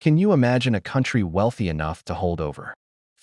Can you imagine a country wealthy enough to hold over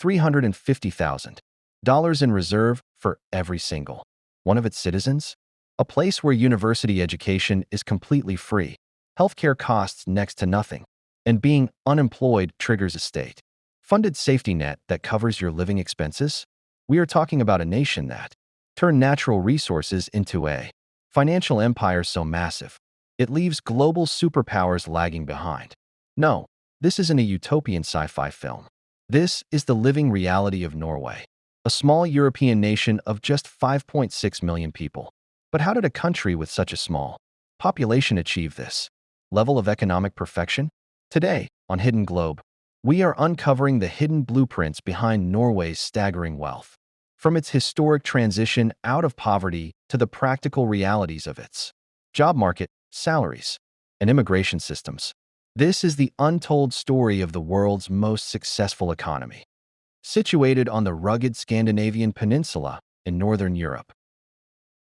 $350,000 in reserve for every single one of its citizens? A place where university education is completely free, healthcare costs next to nothing, and being unemployed triggers a state-funded safety net that covers your living expenses? We are talking about a nation that turned natural resources into a financial empire so massive, it leaves global superpowers lagging behind. No, this isn't a utopian sci-fi film. This is the living reality of Norway, a small European nation of just 5.6 million people. But how did a country with such a small population achieve this level of economic perfection? Today, on Hidden Globe, we are uncovering the hidden blueprints behind Norway's staggering wealth. From its historic transition out of poverty to the practical realities of its job market, salaries, and immigration systems. This is the untold story of the world's most successful economy. Situated on the rugged Scandinavian peninsula in northern Europe,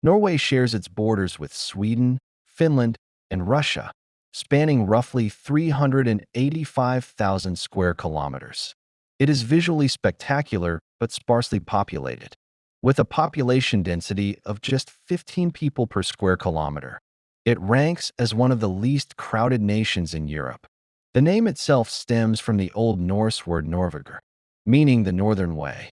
Norway shares its borders with Sweden, Finland, and Russia, spanning roughly 385,000 square kilometers. It is visually spectacular but sparsely populated, with a population density of just 15 people per square kilometer. It ranks as one of the least crowded nations in Europe. The name itself stems from the Old Norse word Norvegur, meaning the Northern Way.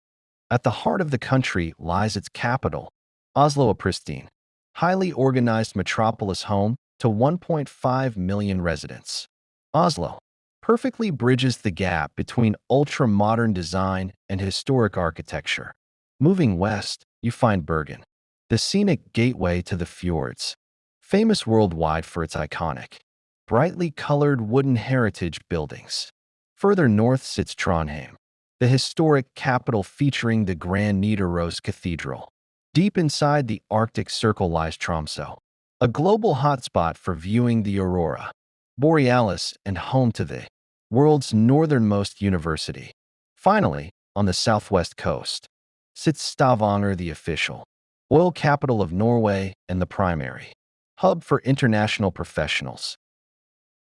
At the heart of the country lies its capital, Oslo, a pristine, highly organized metropolis home to 1.5 million residents. Oslo perfectly bridges the gap between ultra-modern design and historic architecture. Moving west, you find Bergen, the scenic gateway to the fjords, famous worldwide for its iconic, brightly colored wooden heritage buildings. Further north sits Trondheim, the historic capital featuring the Grand Nidaros Cathedral. Deep inside the Arctic Circle lies Tromsø, a global hotspot for viewing the aurora borealis and home to the world's northernmost university. Finally, on the southwest coast, sits Stavanger, the official oil capital of Norway and the primary hub for international professionals.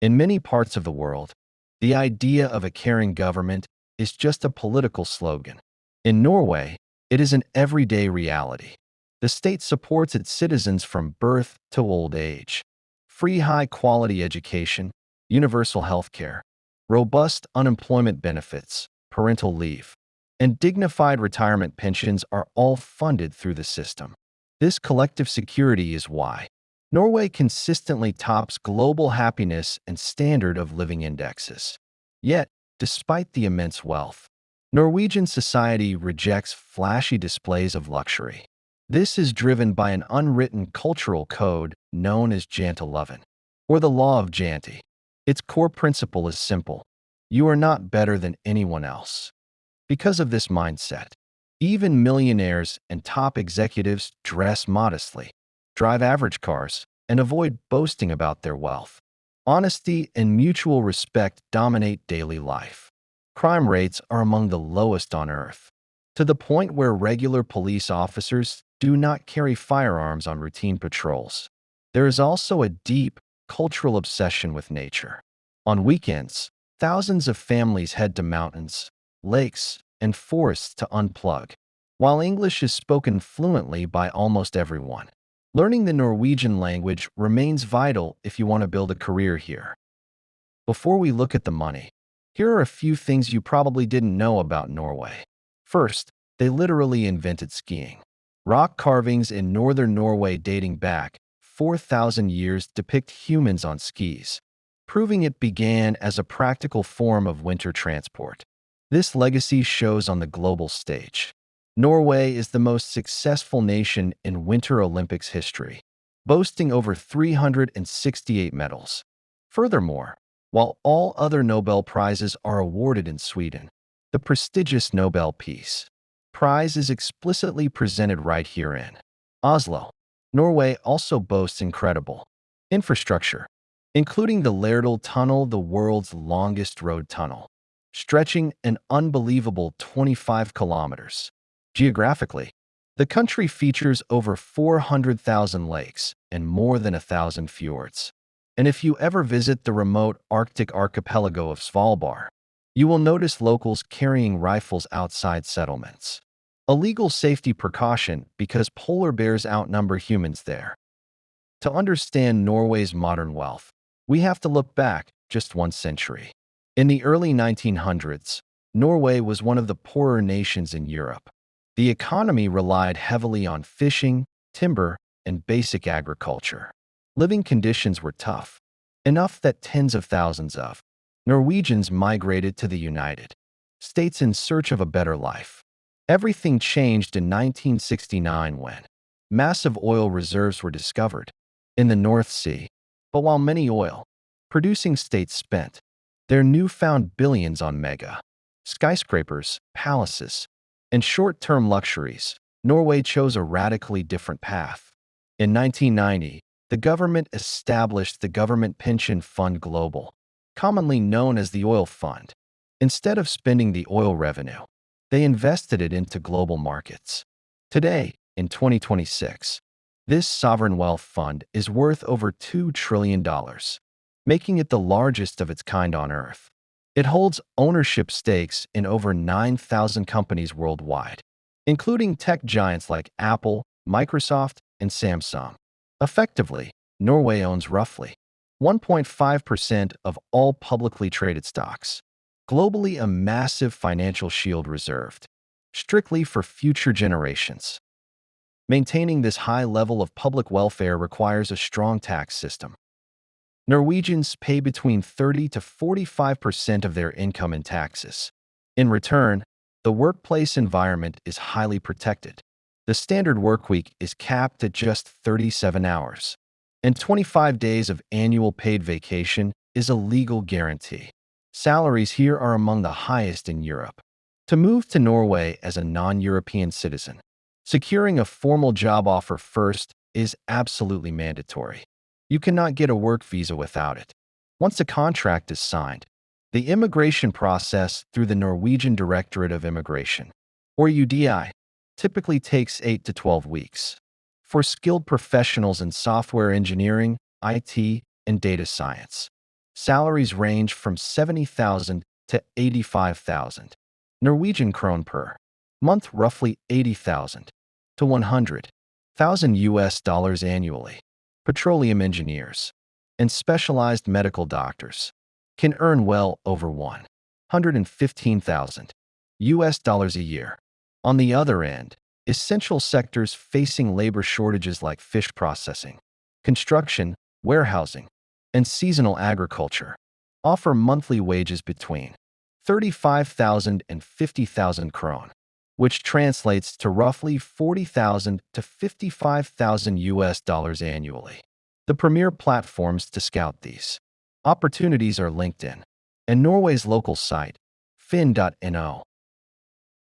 In many parts of the world, the idea of a caring government is just a political slogan. In Norway, it is an everyday reality. The state supports its citizens from birth to old age. Free high-quality education, universal health care, robust unemployment benefits, parental leave, and dignified retirement pensions are all funded through the system. This collective security is why Norway consistently tops global happiness and standard of living indexes. Yet, despite the immense wealth, Norwegian society rejects flashy displays of luxury. This is driven by an unwritten cultural code known as Janteloven, or the law of Jante. Its core principle is simple: you are not better than anyone else. Because of this mindset, even millionaires and top executives dress modestly, drive average cars, and avoid boasting about their wealth. Honesty and mutual respect dominate daily life. Crime rates are among the lowest on earth, to the point where regular police officers do not carry firearms on routine patrols. There is also a deep cultural obsession with nature. On weekends, thousands of families head to mountains, lakes, and forests to unplug. While English is spoken fluently by almost everyone, learning the Norwegian language remains vital if you want to build a career here. Before we look at the money, here are a few things you probably didn't know about Norway. First, they literally invented skiing. Rock carvings in northern Norway dating back 4,000 years depict humans on skis, proving it began as a practical form of winter transport. This legacy shows on the global stage. Norway is the most successful nation in Winter Olympics history, boasting over 368 medals. Furthermore, while all other Nobel Prizes are awarded in Sweden, the prestigious Nobel Peace Prize is explicitly presented right here in Oslo. Norway also boasts incredible infrastructure, including the Lærdal Tunnel, the world's longest road tunnel, stretching an unbelievable 25 kilometers. Geographically, the country features over 400,000 lakes and more than 1,000 fjords. And if you ever visit the remote Arctic archipelago of Svalbard, you will notice locals carrying rifles outside settlements. A legal safety precaution because polar bears outnumber humans there. To understand Norway's modern wealth, we have to look back just 1 century. In the early 1900s, Norway was one of the poorer nations in Europe. The economy relied heavily on fishing, timber, and basic agriculture. Living conditions were tough, enough that tens of thousands of Norwegians migrated to the United States in search of a better life. Everything changed in 1969 when massive oil reserves were discovered in the North Sea. But while many oil-producing states spent their newfound billions on mega skyscrapers, palaces, and short-term luxuries, Norway chose a radically different path. In 1990, the government established the Government Pension Fund Global, commonly known as the Oil Fund. Instead of spending the oil revenue, they invested it into global markets. Today, in 2026, this sovereign wealth fund is worth over $2 trillion, making it the largest of its kind on Earth. It holds ownership stakes in over 9,000 companies worldwide, including tech giants like Apple, Microsoft, and Samsung. Effectively, Norway owns roughly 1.5% of all publicly traded stocks, globally a massive financial shield reserved strictly for future generations. Maintaining this high level of public welfare requires a strong tax system. Norwegians pay between 30 to 45% of their income in taxes. In return, the workplace environment is highly protected. The standard workweek is capped at just 37 hours, and 25 days of annual paid vacation is a legal guarantee. Salaries here are among the highest in Europe. To move to Norway as a non-European citizen, securing a formal job offer first is absolutely mandatory. You cannot get a work visa without it. Once a contract is signed, the immigration process through the Norwegian Directorate of Immigration, or UDI, typically takes 8 to 12 weeks. For skilled professionals in software engineering, IT, and data science, salaries range from 70,000 to 85,000 Norwegian krone per month, roughly 80,000 to 100,000 US dollars annually. Petroleum engineers and specialized medical doctors can earn well over 115,000 US dollars a year. On the other end, essential sectors facing labor shortages like fish processing, construction, warehousing, and seasonal agriculture offer monthly wages between 35,000 and 50,000 krone, which translates to roughly 40,000 to 55,000 US dollars annually. The premier platforms to scout these opportunities are LinkedIn and Norway's local site, fin.no.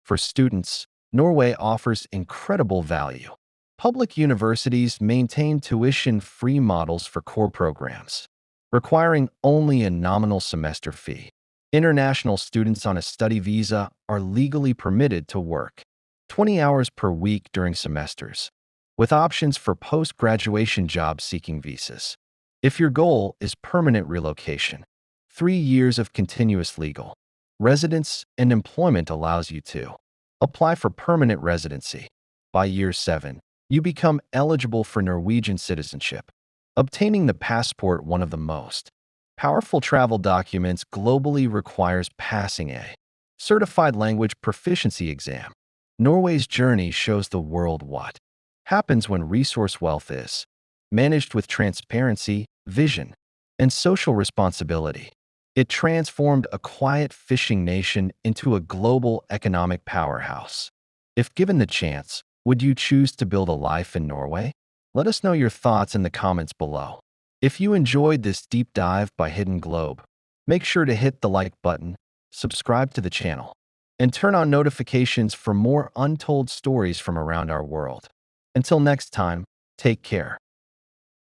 For students, Norway offers incredible value. Public universities maintain tuition-free models for core programs, requiring only a nominal semester fee. International students on a study visa are legally permitted to work 20 hours per week during semesters, with options for post-graduation job-seeking visas. If your goal is permanent relocation, 3 years of continuous legal residence and employment allows you to apply for permanent residency. By year 7, you become eligible for Norwegian citizenship, obtaining the passport, one of the most powerful travel documents globally, requires passing a certified language proficiency exam. Norway's journey shows the world what happens when resource wealth is managed with transparency, vision, and social responsibility. It transformed a quiet fishing nation into a global economic powerhouse. If given the chance, would you choose to build a life in Norway? Let us know your thoughts in the comments below. If you enjoyed this deep dive by Hidden Globe, make sure to hit the like button, subscribe to the channel, and turn on notifications for more untold stories from around our world. Until next time, take care.